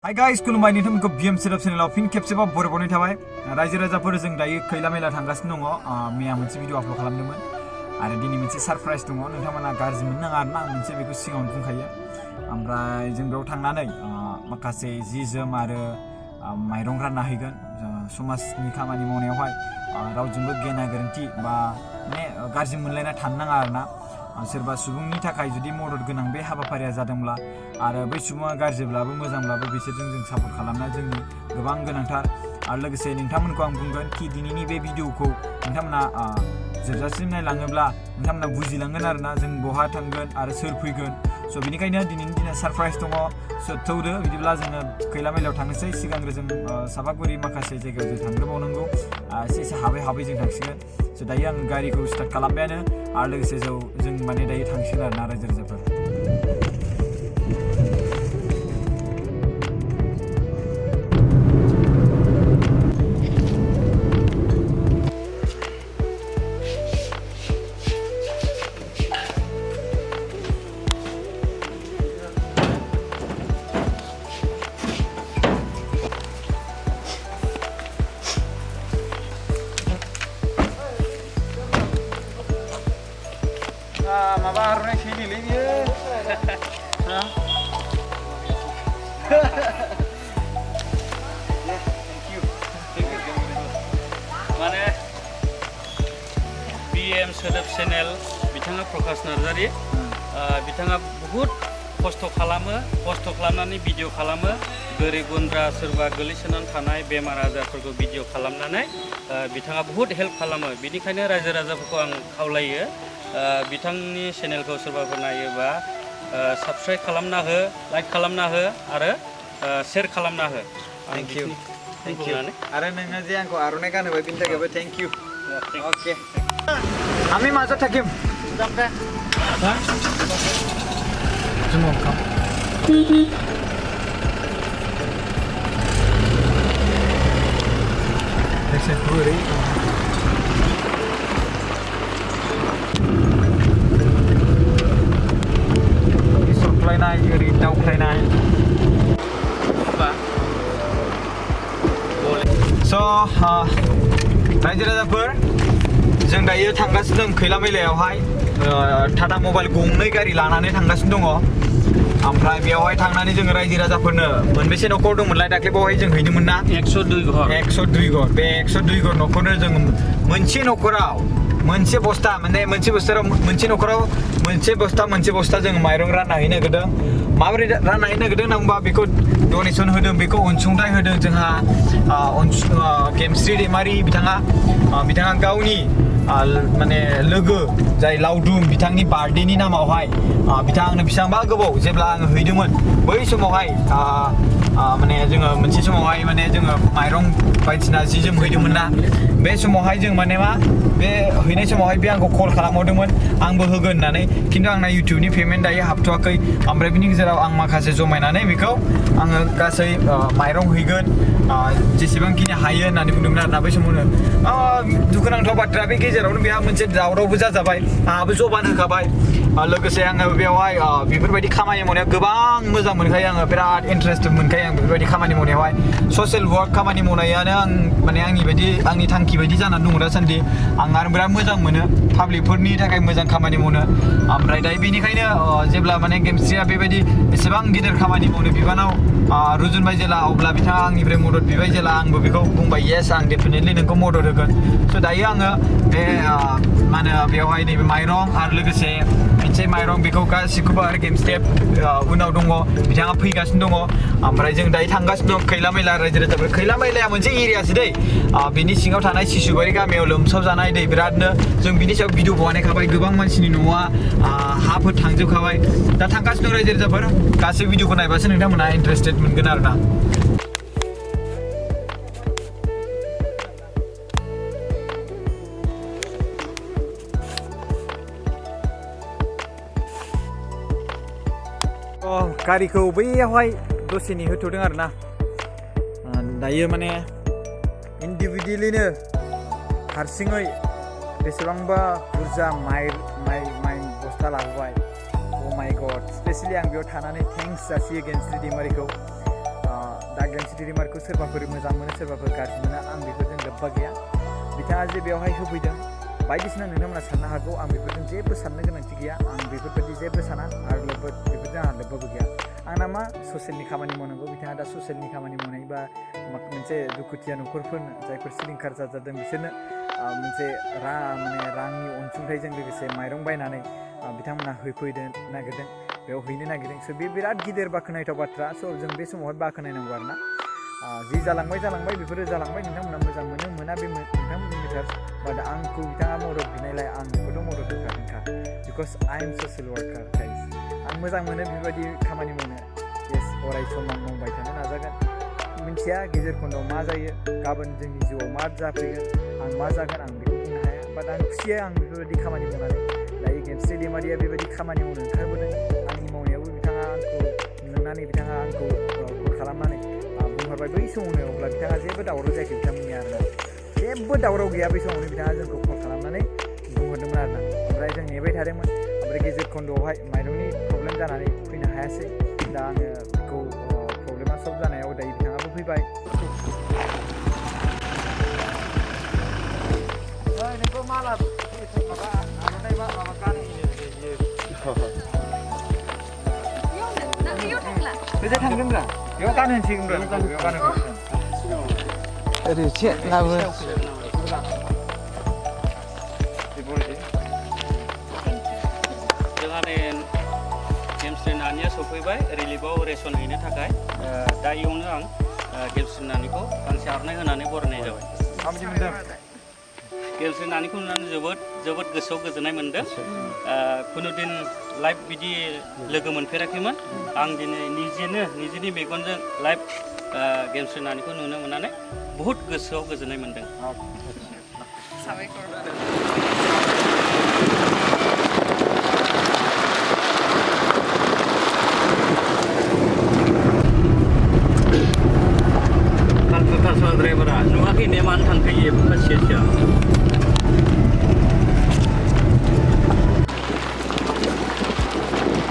Hi guys, खुलुमबाय नोंथांमोनखौ Gemsri चेनेलाव फिन खेबसेबाव बरायबावनाय थाबाय। रायजो राजाफोर जों दायो खैला मेला थांगासिनो दङ। मैया मोनसे भिडिअ आपल'ड खालामदोंमोन आरो दिनै मोनसे सरप्राइज दङ। नोंथांमोना गाज्रि मोननो नाङा आरोना, आं मोनसे बेखौ सिगाङावनो बुंखायो। ओमफ्राय जों बेयाव थांनानै माखासे जि जोम आरो माइरं रानना हैगोन। समाजनि खामानि मावनायावहाय रावजोंबो गेना गोरोन्थि बा माने गाज्रि मोनलायना थानो नाङा आरोना। सोरबा सुबुंनि थाखाय जुदि मदद गोनां बे हाबाफारिया जादोंब्ला आरो बै सुबुङा गाज्रिब्लाबो मोजांब्लाबो बिसोरजों जों सापर्ट खालामनाया जोंनि गोबां गोनांथार। आरो लोगोसे नोंथांमोनखौ आं बुंगोन कि दिनैनि बे भिडिअखौ नोंथांमोना जोबजासिम नायलाङोब्ला नोंथांमोना बुजिलांगोन आरोना जों बहा थांगोन आरो सोर फैगोन। स' बेनिखायनो दिनैनि दिना सरप्राइज दङ। स' थौदो बिदिब्ला जोङो खैला मेलायाव थांनोसै। सिगांग्रो जों सापागुरि माखासे जायगायाव जों थांग्रोबावनांगौ। एसे हाबै हाबै जों थांसिगोन। स' दायो आं गारिखौ स्टार्ट खालामबायानो आरो लोगोसे जों माने दायो थांसिगोन आरोना रायजो राजाफोर। माबा आर'नाइ सोलिलै बियो माने BM सोदोब चेनेल बिथाङा प्रकाश नार्जारी बिथाङा बहुत खस्थ' खालामनानै भिडिअ खालामो। गोरिब गुन्द्रा सोरबा गोलैसोनानै थानाय बेमार आजारफोरखौ भिडिअ खालामनानै बिथाङा बहुत हेल्प खालामो। बेनिखायनो रायजो राजाफोरखौ आं खावलायो बिथांनि चेनेलखौ सोरबाफोर नायोबा साबस्क्राइब खालामना हो, लाइक खालामना हो आरो शेयार खालामना हो। थेंक इउ आरो नोङो जे आंखौ आर'नाइ गानहोबाय बिनि थाखायबो थेंक इउ। ओके आम्ही माझं थकीम सरख्लायनाय ओरै दावख्लायनाय। स' रायजो राजाफोर जों दायो थांगासिनो दं खैला मेलायावहाय। टाटा मबाइल गंनै गारि लानानै थांगासिनो दङ। ओमफ्राय बेयावहाय थांनानै जोङो रायजो राजाफोरनो मोनबेसे न'खर दंमोनलाय दाख्लै बावहाय जों हैदोंमोन ना 102 घर। 102 घर। बे 102 घर न'खरनो जों मोनसे न'खराव मोनसे बस्ता माने मोनसे न'खराव मोनसे बस्ता जों माइरं रानना हैनो नागिरदों। माबोरै रानना हैनो नागिरदों होनबा बेखौ डनेसन होदों, बेखौ अनसुंथाइ होदों जोंहा गेमस्रि दैमारि बिथाङा गावनि माने लोगो जाय लावदुम बिथांनि बार्थडेनि नामावहाय बिथाङा बेसेबांबा गोबाव जेब्ला आङो हैदोंमोन बै समावहाय माने जोङो मोनसे समावहाय माने जोङो माइरं बायदिसिना जि जोम हैदोंमोन ना, बे समावहाय जों माने बे हैनाय समावहाय बे आंखौ कल खालामहरदोंमोन आंबो होगोन होननानै। खिन्थु आंना इउटिउबनि पेमेन्ट दायो हाबथ'वाखै। ओमफ्राय बिनि गेजेराव आं माखासे जमायनानै बेखौ आङो गासै माइरं हैगोन जेसेबांखिनि हायो होननानै बुंदोंमोन आरोना बै समावनो। दुखुनांथाव बाथ्रा, बे गेजेरावनो बेहा मोनसे दावरावबो जाजाबाय, आंहाबो जबान होखाबाय। लोगोसे आङो बेवहाय बेफोरबायदि खामानि मावनायाव गोबां मोजां मोनखायो, आङो बिराद इन्टारेस्टेड मोनखायो आं बेफोरबायदि खामानि मावनायावहाय। ससियेल वर्क खामानि मावनायानो आं माने आंनि थांखि बायदि जानानै दङ दासान्दि। आं आरो बिराद मोजां मोनो पाब्लिकफोरनि थाखाय मोजां खामानि मावनो। ओमफ्राय दायो बेनिखायनो जेब्ला माने गेमस्रिआ बेबायदि एसेबां गिदिर खामानि मावनो बिबानाव रुजुनबाय जेला, अब्ला बिथाङा आंनिफ्राय मदद बिबाय जेला, आंबो बेखौ बुंबाय येस आं डेफिनेटलि नोंखौ मदद होगोन। स' दायो आङो बे मा होनो बेवहाय नैबे माइरं आरो लोगोसे मोनसे माइरं बेखौ गासिखौबो आरो गेमस्रिआ उनाव दङ, बिथाङा फैगासिनो दङ। ओमफ्राय जों दायो थांगासिनो दं खैला मेला रायजो राजाफोर। खैला मेलाया मोनसे एरियासो दै, बिनि सिङाव थानाय सिसुबारि गामियाव लोमसाव जानाय दै बिरादनो। जों बिनि सायाव भिडिअ बानायखाबाय, गोबां मानसिनि न'आ हाफोर थांजोबखाबाय। दा थांगासिनो दं रायजो राजाफोर, गासै भिडिअखौ नायबासो नोंथांमोना इन्टारेस्टेड मोनगोन आरोना। गारिखौ बैयावहाय दसे नेहोथ'दों आरोना। दायो माने इन्डिभिजुवेलिनो हारसिङै बेसेबांबा बुरजा माइ बस्ता लाबोबाय। Oh my God, स्पेशली आं बेयाव थानानै थेंक्स जासियो गेमस्रि दैमारिखौ। दा गेमस्रि दैमारिखौ सोरबाफोर मोजां मोनो सोरबाफोर गाज्रि मोनो आं बेफोरजों लोब्बा गैया बिथाङा जे बेवहाय होफैदों बायदिसिना नोंथांमोना साननो हागौ आं बेफोरजों जेबो साननो गोनांथि गैया आं बेफोरबायदि जेबो साना आरो बेफोरजों आंहा लोब्बाबो गैया आंना मा ससियेलनि खामानि मावनांगौ बिथाङा दा ससियेलनि खामानि मावनाय बा मोनसे दुखुथिया न'खरफोरनो जायफोर सिलिंखार जाजादों बिसोरनो मोनसे रांनि अनसुंथाइजों लोगोसे माइरं बायनानै बिथांमोना होफैनो नागिरदों बेयाव हैनो नागिरदों स' बे बिराद गिदिर बाख्नायथाव बाथ्रा स' जों बे समावहाय बाख्नायनांगौ आरोना जि जालांबाय बेफोरो जालांबाय नोंथांमोना मोजां मोना बे नोंथांमोननि मेटार बाट आंखौ बिथाङा मदद बिनायलाय आं बेखौथ' मदद होखागोनखा because I am social worker गाइस आं मोजां मोनो बेबायदि खामानि मावनो येस अराय सम आं मावबाय थानो नाजागोन मिन्थिया गेजेर खन्दआव मा जायो गाबोन जोंनि जिउआव मा जाफैगोन आं मा जागोन आं बेखौ बुंनो हाया बाट आं खुसिया आं बेफोरबायदि खामानि मावनानै दायो गेमस्रि दैमारिया बेबायदि खामानि मावनो ओंखारबोदों आंनि मावनायावबो बिथाङा आंखौ नुनानै बिथाङा आंखौ कल खालामनानै बुंहरबाय बै समावनो अब्ला बिथाङा जेबो दावराव जायाखै बिथांमोननि आरोना जेबो दावराव गैया बै समावनो बिथाङा जोंखौ कल खालामनानै बुंहरदोंमोन आरोना ओमफ्राय जों नेबाय थादोंमोन ओमफ्राय गेजेर खन्दआवहाय माइरंनि प्रब्लेम जानानै फैनो हायासै दा आङो बेखौ प्रब्लेमा सल्भ जानायाव दायो बिथाङाबो फैबाय नोंखौ माला माबा आर'नाइ माबा गानहोयो बेजों थांदोंब्रा बेयाव गानहोनोसैब्रा बेयाव गानहोगोन ओरै एसे लाबो जोंहा नै गेमस्रि नानिया सफैबाय रिलिफआव रेसन हैनो थाखाय दा इयावनो आं गेमस्रि नानिखौ गांसे आर'नाइ होनानै बरायनाय जाबाय माबायदि मोनदों गेमस्रि नानिखौ नुनानै जोबोद गोसोआव गोजोननाय मोनदों खुनुदिन लाइभ बिदि लोगो मोनफेराखैमोन आं दिनै निजेनि मेगनजों लाइभ गेमस्रि नानिखौ नुनो मोननानै बहुद गोसोआव गोजोननाय मोनदों पार्सनेल ड्राइभारा नुवाखै ने मानो थांफैयो खासिया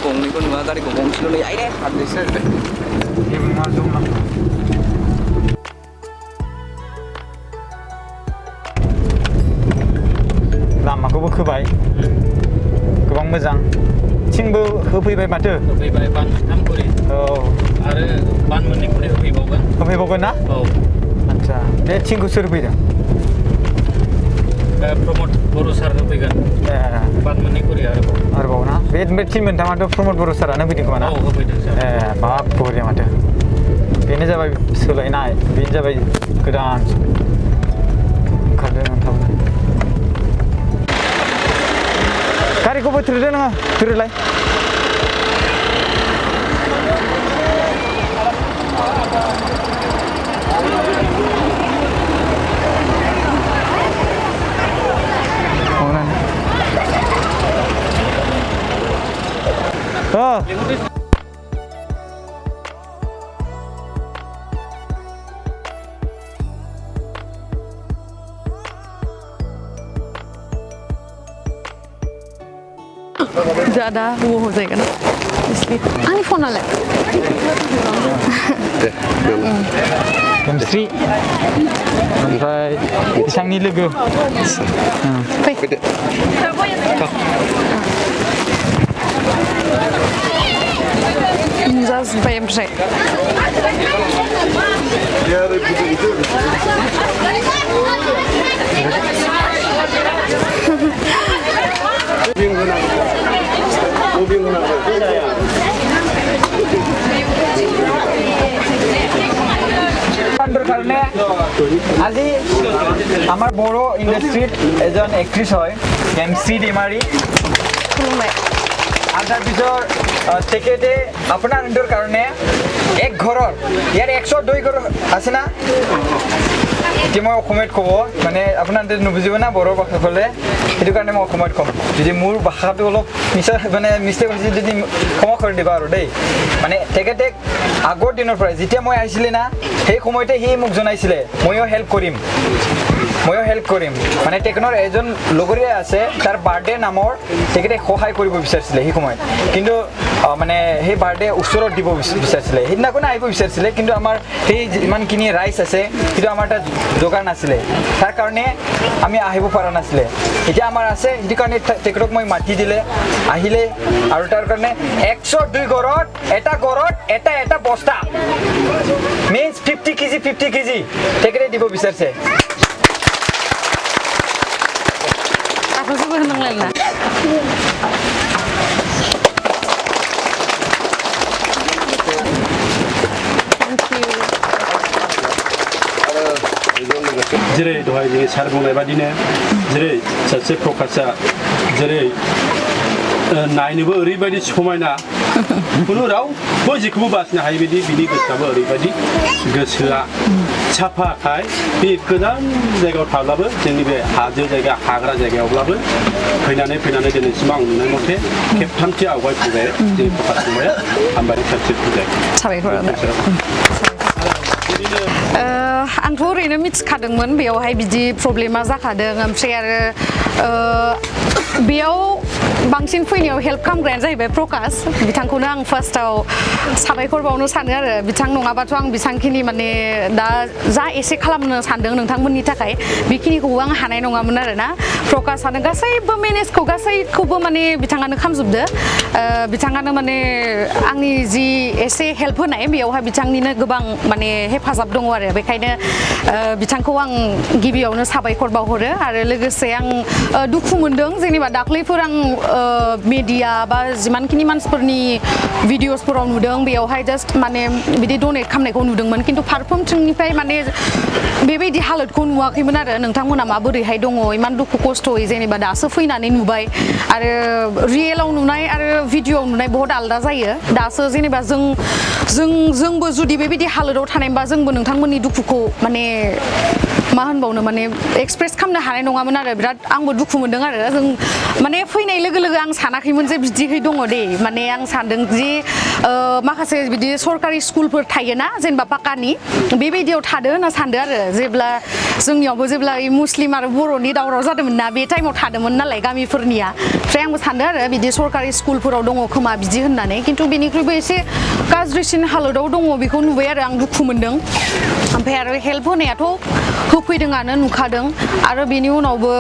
गंनैखौ नुवा गारिखौ गंसेल' नै आइदे हाद्रिसो जेबो नङा जमलां लामाखौबो खोबाय गोबां मोजां थिंबो होफैबाय माथो होफैबाय बान 3 खरि औ आरो बान 2 खरि होफैबावगोन ना औ आच्छा बे थिंखौ सोर होफैदों प्रमद बर' सार होफैगोन बान 2 खरि आरोबाव ना बे थिन मोनथामाथ' प्रमद बर' सारानो होफैदों खोमा ना औ होफैदों सार बाब बरिया माथो बेनो जाबाय सोलायनाय बेनो जाबाय गोदान ओंखारदों नोंथांमोन गारिखौबो थोरदो नोङो थोरोलाय ज़्यादा वो हो जाएगा ना इसलिए आनी फ़ोन आला गेमस्रि ओमफ्राय बिथांनि लोगो फै जाजोब्बाय ओमफ्राय আজি আমাৰ বড়ো ইণ্ডাষ্ট্ৰীত এজন এক্ট্ৰেছ হয় গেমশ্ৰী দৈমাৰী আৰু তাৰপিছত তেখেতে আপোনাৰ নিজৰ কাৰণে এক ঘৰৰ ইয়াৰ 102 ঘৰ আছে না এতিয়া মই অসমীয়াত ক'ব মানে আপোনালোকে নুবুজিব না বড়ো ভাষা ক'লে সেইটো কাৰণে মই অসমীয়াত ক'ম যদি মোৰ ভাষাটো অলপ মানে মিষ্টেক হৈছে যদি ক্ষমা কৰি দিবা আৰু দেই মানে তেখেতে আগৰ দিনৰ পৰা যেতিয়া মই আহিছিলে না সেই সময়তে সি মোক জনাইছিলে ময়ো হেল্প কৰিম ময়ো হেল্প কৰিম মানে টেকনৰ এজন লগৰীয়া আছে তাৰ বাৰ্থডে নামৰ তেখেতে সহায় কৰিব বিচাৰিছিলে সেই সময়ত কিন্তু মানে সেই বাৰ্থডে ওচৰত দিব বিচাৰিছিলে সেইদিনাখনে আহিব বিচাৰিছিলে কিন্তু আমাৰ সেই ইমানখিনি ৰাইচ আছে কিন্তু আমাৰ তাত যোগাৰ নাছিলে তাৰ কাৰণে আমি আহিব পৰা নাছিলে এতিয়া আমাৰ আছে সেইটো কাৰণে তেখেতক মই মাতি দিলে আহিলে আৰু তাৰ কাৰণে 102 ঘৰত এটা বস্তা means 50 kg তেখেতে দিব বিচাৰিছে aku sih seneng lah जेरै दहाय जोंनि सार बुंनाय बादिनो जेरै सासे प्रकाशआ जेरै नायनोबो ओरैबायदि समायना खुनु रावबो जेखौबो बासिनो हायै बायदि बिनि गोसोआबो ओरैबायदि गोसोआ साफाखाय बे गोजान जायगायाव थाब्लाबो जोंनि बे हाजो जायगा हाग्रा जायगायावब्लाबो फैनानै दिनैसिम आं नुनाय मथे खेबथामथि आवगायफैबाय जोंनि प्रकाश फंबाया हामबाय साबसिन फैबाय साबायखर आंथ' ओरैनो मिथिखादोंमोन बेयावहाय बिदि प्रब्लेमा जाखादों ओमफ्राय आरो बेयाव बांसिन फैनायाव हेल्प खालामग्रायानो जाहैबाय प्रकाश बिथांखौनो आं फार्स्टआव साबायखर बावनो सानो आरो बिथां नङाबाथ' आं बिथांखिनि माने दा जा एसे खालामनो सानदों नोंथांमोननि थाखाय बेखिनिखौबो आं हानाय नङामोन आरोना प्रकाशआनो गासैबो मेनेजखौ गासैखौबो माने बिथाङानो खालामजोबदो बिथाङानो माने आंनि जि एसे हेल्प होनाय बेयावहाय बिथांनिनो गोबां माने हेफाजाब दङ आरो बेखायनो बिथांखौ आं गिबियावनो साबायखर बावहरो आरो लोगोसे आं दुखु मोनदों जेनेबा दाख्लैफोर आं मिडिया बा जिमानखिनि मानसिफोरनि भिडिअसफोराव नुदों बेयावहाय जास्ट माने बिदि डनेट खालामनायखौ नुदोंमोन खिन्थु फारफ्रोमथिंनिफ्राय माने बेबायदि हालोदखौ नुवाखैमोन आरो नोंथांमोना माबोरैहाय दङ इमान दुखु खस्थ'यै जेनेबा दासो फैनानै नुबाय आरो रियेलाव नुनाय आरो भिडिअआव नुनाय बहुत आलदा जायो दासो जेनेबा जोंबो जुदि बेबायदि हालोदाव थानायबा जोंबो नोंथांमोननि दुखुखौ माने मा होनबावनो माने एक्सप्रेस खालामनो हानाय नङामोन आरो बिराद आंबो दुखु मोनदों आरो जों माने फैनाय लोगो लोगो आं सानाखैमोन जे बिदिहै दङ दे माने आं सानदों जे माखासे बिदि सरकारि स्कुलफोर थायोना जेनेबा पाकानि बेबायदियाव थादो होनना सानदों आरो जेब्ला जोंनियावबो जेब्ला मुस्लिम आरो बर'नि दावराव जादोंमोन ना बे टाइमाव थादोंमोन नालाय गामिफोरनिया ओमफ्राय आंबो सानदों आरो बिदि सरकारि स्कुलफोराव दङ खोमा बिदि होननानै खिन्थु बेनिख्रुइबो एसे गाज्रिसिन हालोदाव दङ बेखौ नुबाय आरो आं दुखु मोनदों ओमफ्राय आरो हेल्प होनायाथ' होफैदोंआनो नुखादों आरो बेनि उनावबो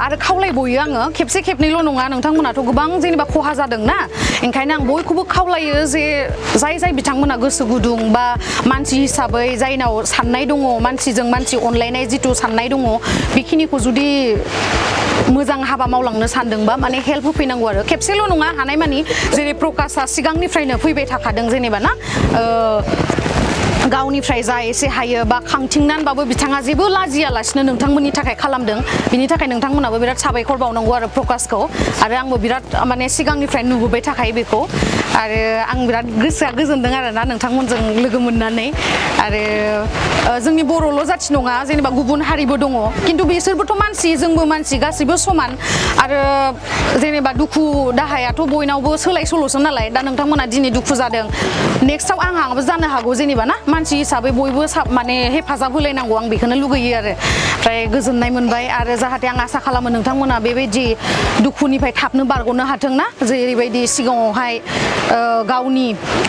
आरो खावलायबोयो आङो खेबसे खेबनैल' नङा नोंथांमोनाथ' गोबां जेनेबा खहा जादोंना ओंखायनो आं बयखौबो खावलायो जे जाय बिथांमोना गोसो गुदुं बा मानसि हिसाबै जायनाव साननाय दङ मानसिजों मानसि अनलायनाय जिथु साननाय दङ बेखिनिखौ जुदि मोजां हाबा मावलांनो सानदोंबा माने हेल्प होफैनांगौ आरो खेबसेल' नङा हानायमानि जेरै प्रकाशआ सिगांनिफ्रायनो फैबाय थाखादों जेनेबा ना गावनिफ्राय जा एसे हायो बा खांथिंनानैबाबो बिथाङा जेबो लाजियालासिनो नोंथांमोननि थाखाय खालामदों बिनि थाखाय नोंथांमोनाबो बिराद साबायखर बावनांगौ आरो प्रकाशखौ आरो आंबो बिराद माने सिगांनिफ्राय नुबोबाय थाखायो बेखौ आरो आं बिराद गोसोआ गोजोनदों आरोना नोंथांमोनजों लोगो मोननानै आरो जोंनि बर'ल' जाथि नङा जेनेबा गुबुन हारिबो दङ खिन्थु बिसोरबोथ' मानसि जोंबो मानसि गासैबो समान आरो जेनेबा दुखु दाहायाथ' बयनावबो सोलाय सोल'सो नालाय दा नोंथांमोना दिनै दुखु जादों नेक्स्टआव आंहाबो जानो हागौ जेनेबा ना मानसि हिसाबै बयबो माने हेफाजाब होलायनांगौ आं बेखौनो लुगैयो आरो ओमफ्राय गोजोननाय मोनबाय आरो जाहाथे आं आसा खालामो नोंथांमोना बेबायदि दुखुनिफ्राय थाबनो बारग'नो हाथों ना जेरैबायदि सिगाङावहाय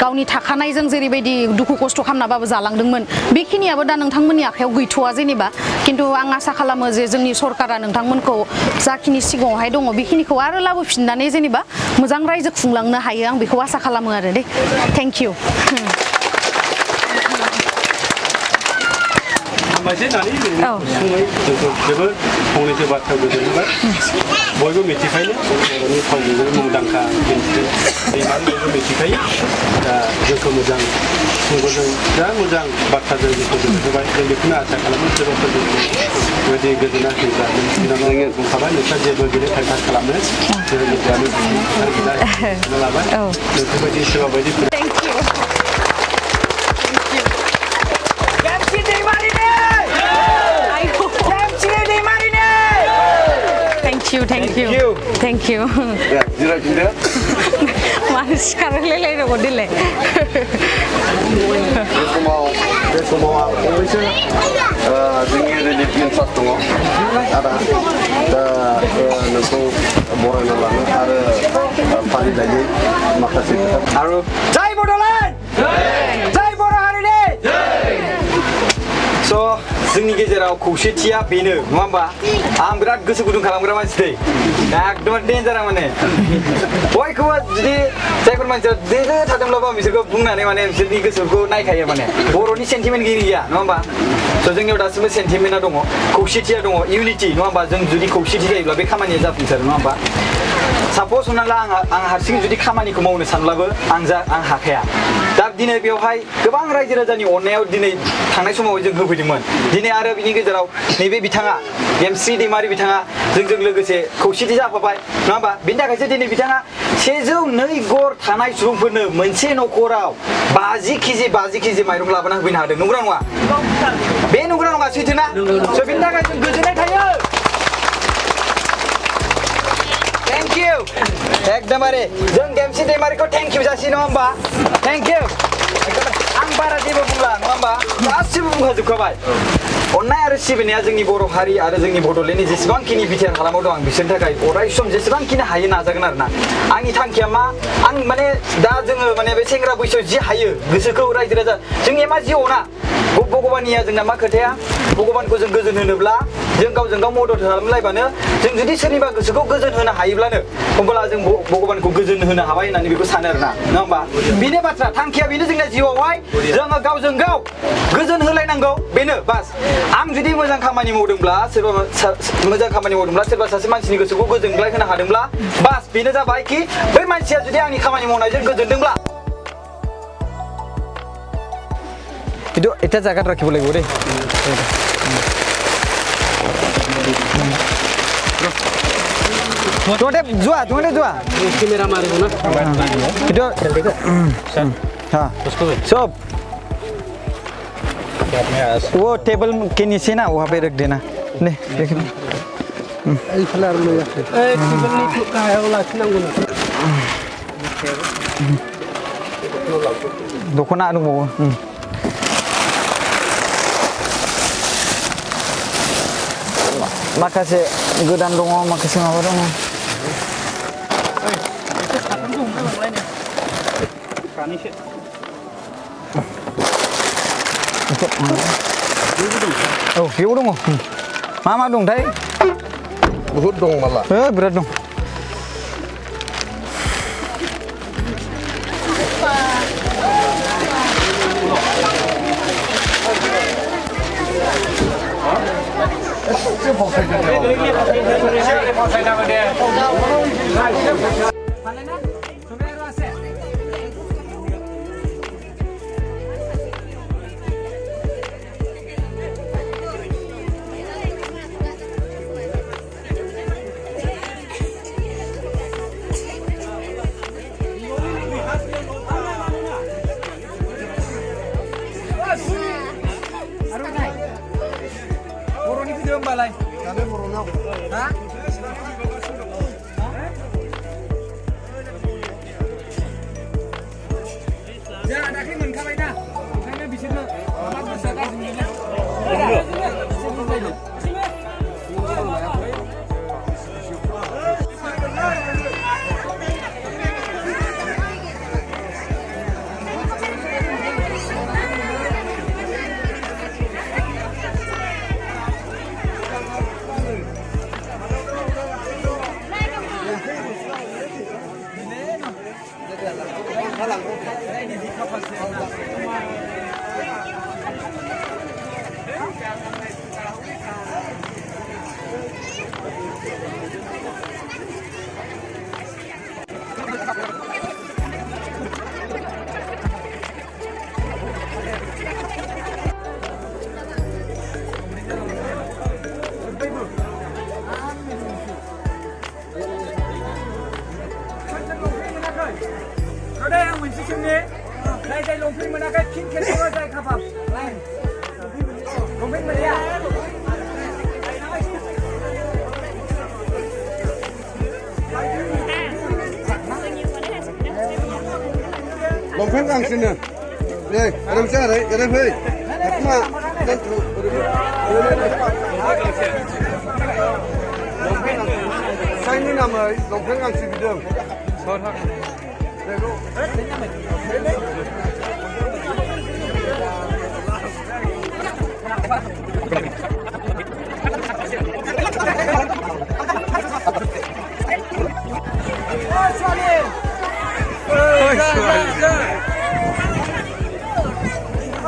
गावनि थाखानायजों जेरैबायदि दुखु खस्थ' खालामनाबाबो जालांदोंमोन बेखिनियाबो दा नोंथांमोननि आखायाव गैथ'वा जेनेबा खिन्थु आं आसा खालामो जे जोंनि सरकारा नोंथांमोनखौ जाखिनि सिगाङावहाय दङ बेखिनिखौ आरो लाबोफिननानै जेनेबा मोजां रायजो खुंलांनो हायो आं बेखौ आसा खालामो आरो दे थेंक इउ हामबायसै होननानै गुसुङै जोंखौ जोबोद फंनैसो बाथ्रा गोजोनबाय बयबो मिथिखायो बर'नि फावजों मुंदांखा गेमस्रि दैमारि बयबो मिथिखायो दा जोंखौ मोजां सुबुंजों जा मोजां बाथ्राजों जोंखौ गोजोनहोबाय जों बेखौनो आसा खालामो सोरबाफोर बेबायदि गोजोना होयोब्ला बिनानाव बुंखाबाय नोंस्रा जेबो गिदिर खायफा खालामनो जों मिडियानो लाबाय नोंसोरबायदि सोरबा बायदि Thank you. Manis sekarang lele dong dile. Mau समाव फंनैसो जोंनि रिलिफ इन्ट्रेस्ट दङ आदा दा नोंखौ बरायना लानो आरो फालिनायनि माखासे खोथा आरो जय बड'लेण्ड जय बर' हारिनि स' जोंनि गेजेराव खौसेथिया बेनो नङा होमबा आं बिराद गोसो गुदुं खालामग्रा मानसि दै एकदम डेन्जार माने बयखौबो जुदि जायफोर मानसिया देदो थादोंब्लाबो आं बिसोरखौ बुंनानै माने बिसोरनि गोसोखौ नायखायो माने बर'नि सेन्टिमेन्ट गैया नङा होमबा स' जोंनियाव दासिमबो सेन्टिमेन्टआ दङ खौसेथिया दङ इउनिटि नङा होमबा जों जुदि खौसेथि जायोब्ला बे खामानिया जाफुंसारो नङा होमबा साप'ज हमना ला आं हारसिं जुदि खामानिखौ मावनो सानब्लाबो आं हाखाया दा दिनै बेवहाय गोबां रायजो राजानि अननायाव दिनै थांनाय समाव जों होफैदोंमोन दिनै आरो बिनि गेजेराव नैबे बिथाङा गेमस्रि दैमारि बिथाङा जोंजों लोगोसे खौसेथि जाफाबाय नङा होमबा बिनि थाखायसो दिनै बिथाङा 102 गर थानाय सुबुंफोरनो मोनसे न'खराव 50 केजि माइरं लाबोना होफैनो हादों नंगौना नङा बे नंगौना नङा सैथो ना स' बिनि थाखाय जों गोजोननाय थायो थेंक इउ एकदमबारे जों गेमस्रि दैमारिखौ थेंक इउ जासि नङा होमबा थेंक इउ आं बारा जेबो बुंला नङा होमबा गासिबो बुंखाजोबखाबाय अननाय आरो सिबिनाया जोंनि बर' हारि आरो जोंनि बड'लेण्डनि जेसेबांखिनि बिटिआर हालामाव दं आं बिसोरनि थाखाय अराय सम जेसेबांखिनि हायो नाजागोन आरोना आंनि थांखिया मा आं माने दा जोङो माने बे सेंग्रा बैसोआव जि हायो गोसोखौ रायजो राजा जोंनि मा जिउआव ना भगबाननिया जोंना मा खोथाया भगबानखौ जों गोजोन होनोब्ला जों गावजों गाव मदद खालामलायबानो जों जुदि सोरनिबा गोसोखौ गोजोन होनो हायोब्लानो होमब्ला जों भगबानखौ गोजोन होनो हाबाय होननानै बेखौ सानो आरोना नङा होमबा बेनो बाथ्रा थांखिया बेनो जोंना जिउआवहाय जोङो गावजों गाव गोजोन होलायनांगौ बेनो बास आं जुदि मोजां खामानि मावदोंब्ला सोरबा सासे मानसिनि गोसोखौ गोजोनग्लाय होनो हादोंब्ला बास बेनो जाबाय कि बै मानसिया जुदि आंनि खामानि मावनायजों गोजोनदोंब्ला itu এটা জায়গাত ৰাখিব লাগিব দেই তোমাতে যোৱা কেমেৰা মাৰিব না itu হ্যাঁ सब वो टेबल के नीचे ना वहाँ पे रख देना ले देख दख'ना दंबावो माखासे गोदान दङ माखासे माबा दङ औ बेयाव दङ मा दंथाय बहुद दं माला बिराद दं Balai. Kami Morono. Hah? Ya, ada krimen kabai dah. Kayaknya bisa tu. Apa besar kan sini? Lompen gangsino. Deh, ada bisa ada fei. Saini namai longpeng gangsi bidung.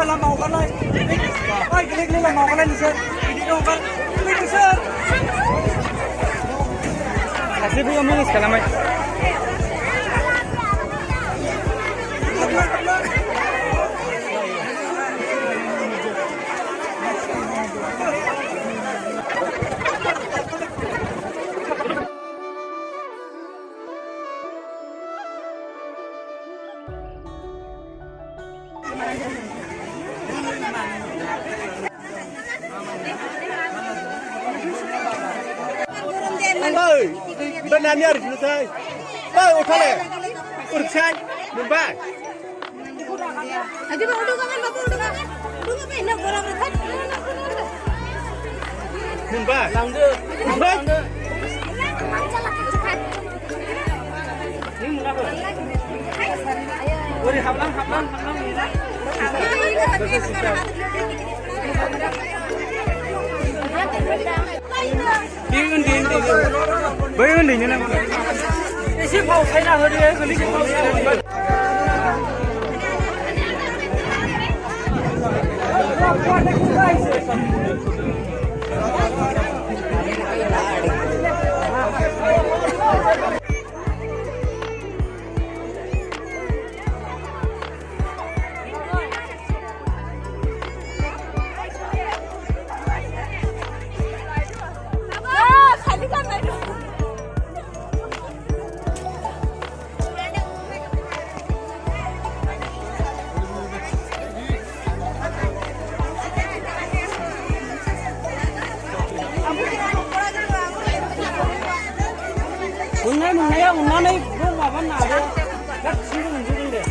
Làm màu con ơi, ôi cái lên làm màu con lên sơn, đi đâu con, lên sơn. Kasih dulu mau sekali mai. ơi bên này nhớ được thôi ơi ô thale urut sai mumbai aja mau udah kan bapak udah kan udah ngapain nak bola kan mumbai mumbai Uri hablang. Đi. Bây giờ đỉnh như này. Cái ship hậu thấy nào hơn đi ấy, cái ship hậu thấy. Nó đây không mà vẫn nào đây cắt xíu mình đi để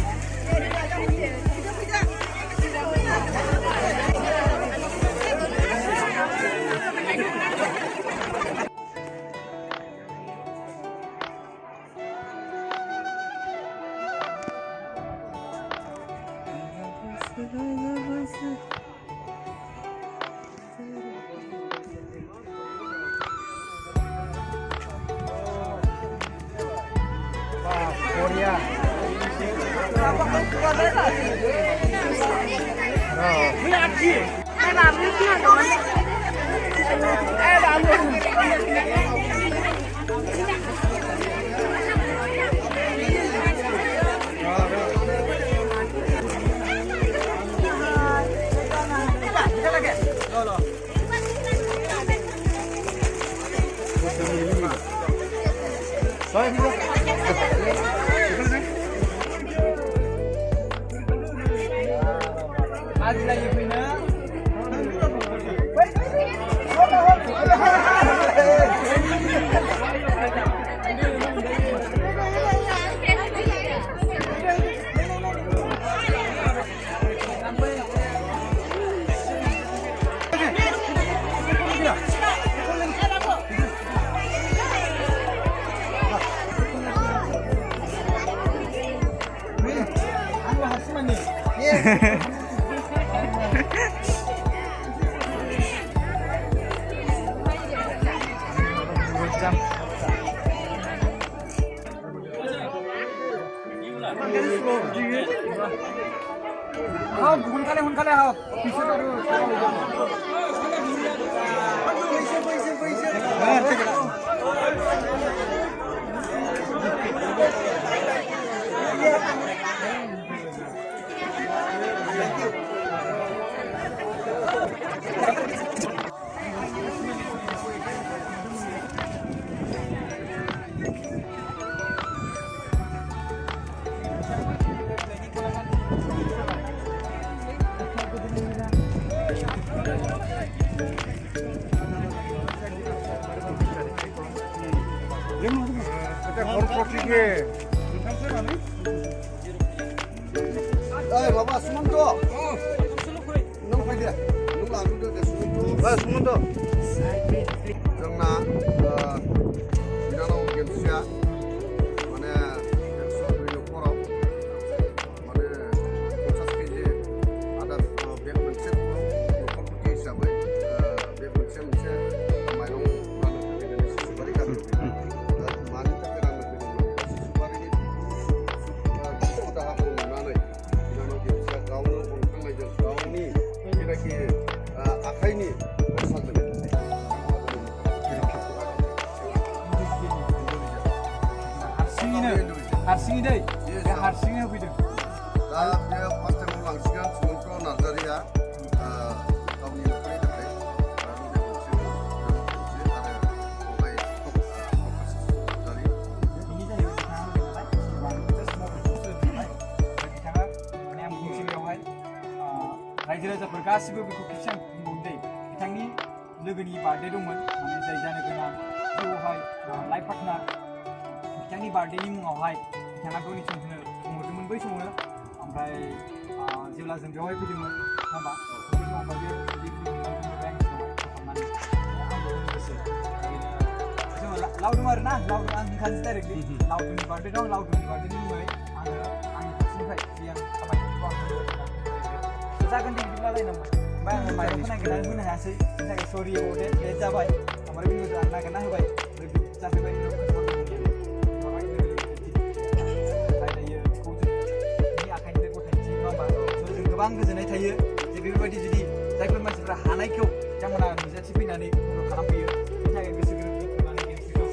혼칼에 하오. Ơi, bapak semua tuh. Nong pagi. Sumant जोंना बिनानाव गेमस्रिआ माने 102 न'खराव माने 50 केजि आदार बे मोनसे न'खरफोरनि हिसाबै बे मोनसे माइरं राननो थाखाय दिनै सुपारि गामियाव मानि थाखाय राननो फैदोंमोन सुपारिनि दुखु दाहाखौ नुनानै बिनानाव गेमस्रिआ गावनो अनखांनायजों गावनि जेनाखि आखाइनि खरसाजों हारसिङै दै बे हारसिङै होफैदों दा बे फार्स्ट टाइमाव लांसिगोन सुमंत नार्जारिया गावनि न'खरनि थाखाय रायजो राजाफोर गासिबो बेखौ खेबसे आं बुंबावनो दै बिथांनि लोगोनि बार्थडे दंमोन माने जाय जानो गोनां जिउआवहाय लाइफ पार्टनार बिथांनि बार्थडेनि मुङावहाय बिथाङा डनेसन होनो बुंहरदोंमोन बै समावनो ओमफ्राय जेब्ला जों बेवहाय फैदोंमोन होमबा बै समाव लावदुम आरो ना लावदुम आं होनखानोसै डाइरेक्टलि लावदुमनि बार्थडे दं लावदुमनि बार्थडेनि मुङै आङो आंनि फारसेनिफ्राय जि आं खामानिखौ आं जागोन दे बिदिब्लालाय नामा ओमफ्राय आङो माइरंखौ नागिरनानै होनो हायासै बिनि थाखाय सरि अबाव लेट जाबाय ओमफ्राय बिनि उनाव आं नागिरना होबाय जाफैबाय गोबां गोजोननाय थायो जे बेफोरबायदि जुदि जायफोर मानसिफ्रा हानायखौ बिथांमोना नुजाथिफैनानै खालामफैयो बिनि थाखाय गोसो गोरोबनानै गेमस्रिखौ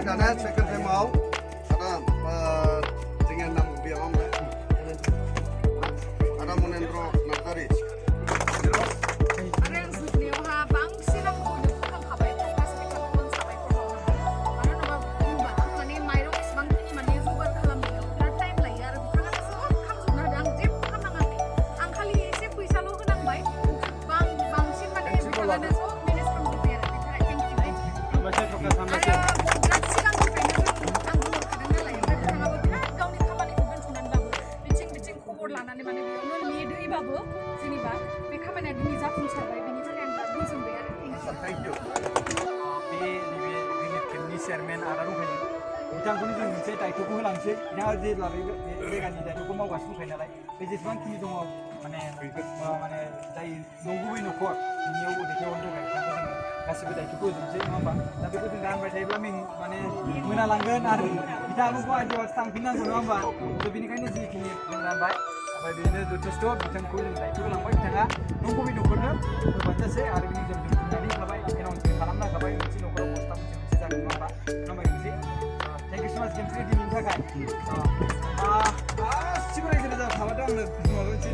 दाना सेकेन्ड टाइमाव जोंनि नाम बेयाव आदा मनेन्द्र नार्जारी चेयरमेन आदा दंखायो बिथांखौनो जों मोनसे दायित्वखौ होलांसै बिथाङा जेब्ला बे जायगानि दायित्वखौ मावगासिनो दंखायो नालाय बे जेसेबांखिनि दङ माने जाय नंगुबै न'खर बिनियाव दैथायहरनो थाखाय बिथांखौ जोङो गासिबो दायित्वखौ होजोबसै नङा होमबा दा बेखौ जों रानबाय थायोब्ला माने मोनालांगोन आरो बिथाङाबो गुवाहाटियाव थांफिननांगौ नङा होमबा थ' बेनिखायनो जिखिनि जों रानबाय ओमफ्राय बेनो जथेस्थ' बिथांखौ जों दायित्व होलांबाय बिथाङा नंगुबै न'खरनो होबानो जासै आरो बिनि जों बुंनानै होखाबाय एनाउन्समेन्ट खालामना होखाबाय मोनसे न'खराव बस्था मोनसे जागोन नङा होमबा थेंक इउ सो माच गेमस्रि दिनैनि थाखाय गासिबो रायजो राजा थाबाथ' आंनो माबा मोनसे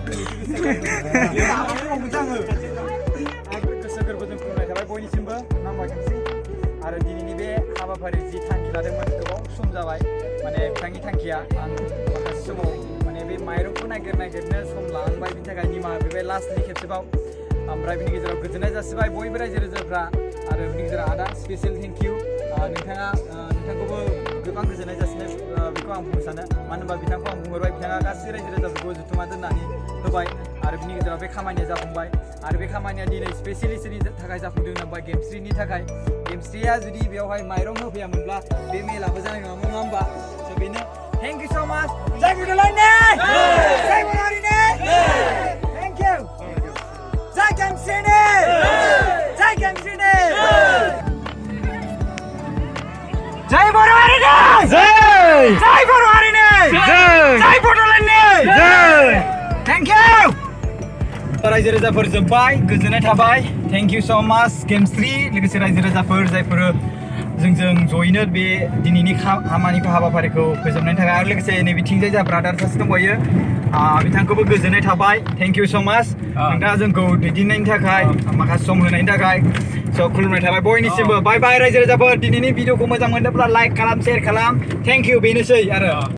आङो गोसो गोरबोजों खुलुमनाय थाबाय बयनिसिमबो नङा होमबा गेमस्रि आरो दिनैनि बे हाबाफारि जि थांखि लादोंमोन गोबाव सम जाबाय माने बिथांनि थांखिया आं माखासे समाव माने बे माइरंखौ नागिरनो सम लानांबाय बिनि थाखाय निमाहा बिबाय लास्टनि खेबसेबाव ओमफ्राय बिनि गेजेराव गोजोननाय जासिबाय बयबो रायजो राजाफ्रा आरो बिनि गेजेराव आदा स्पेसियेल थेंक इउ नोंथांखौबो गोबां गोजोननाय जासिनाय बेखौ आं बुंनो सानो मानो होनबा बिथांखौ आं बुंहरबाय बिथाङा गासै रायजो राजाफोरखौ जुथुमा दोननानै होबाय आरो बिनि गेजेराव बे खामानिया जाफुंबाय आरो बे खामानिया दिनै स्पेसियेलि सोरनि थाखाय जाफुंदों होनोबा गेमस्रिनि थाखाय गेमस्रिया जुदि बेवहाय माइरं होफैयामोनब्ला बे मेलाबो जानाय नङामोन नङा होमबा स' बेनो थेंक इउ स' माच जय बड'लेण्डनि जय बर'हारिनि थेंक इउ जय गेमस्रिनि जय गेमस्रिनि जय बर'हारिनि जय बर'हारिनि जय बड'लेण्डनि थेंक इउ रायजो राजाफोर जोब्बाय गोजोननाय थाबाय थेंक इउ स' माच गेमस्रि लोगोसे रायजो राजाफोर जायफोर जोंजों जयैनो बे दिनैनि खामानिखौ हाबाफारिखौ फोजोबनायनि थाखाय आरो लोगोसे नैबेथिंजाय जा ब्रादार सासे दंबायो बिथांखौबो गोजोननाय थाबाय थेंक इउ स' माच नोंथाङा जोंखौ दैदेननायनि थाखाय माखासे सम होनायनि थाखाय स' खुलुमनाय थाबाय बयनिसिमबो बाय बाय रायजो राजाफोर दिनैनि भिडिअखौ मोजां मोनदोंब्ला लाइक खालाम शेयार खालाम थेंक इउ बेनोसै आरो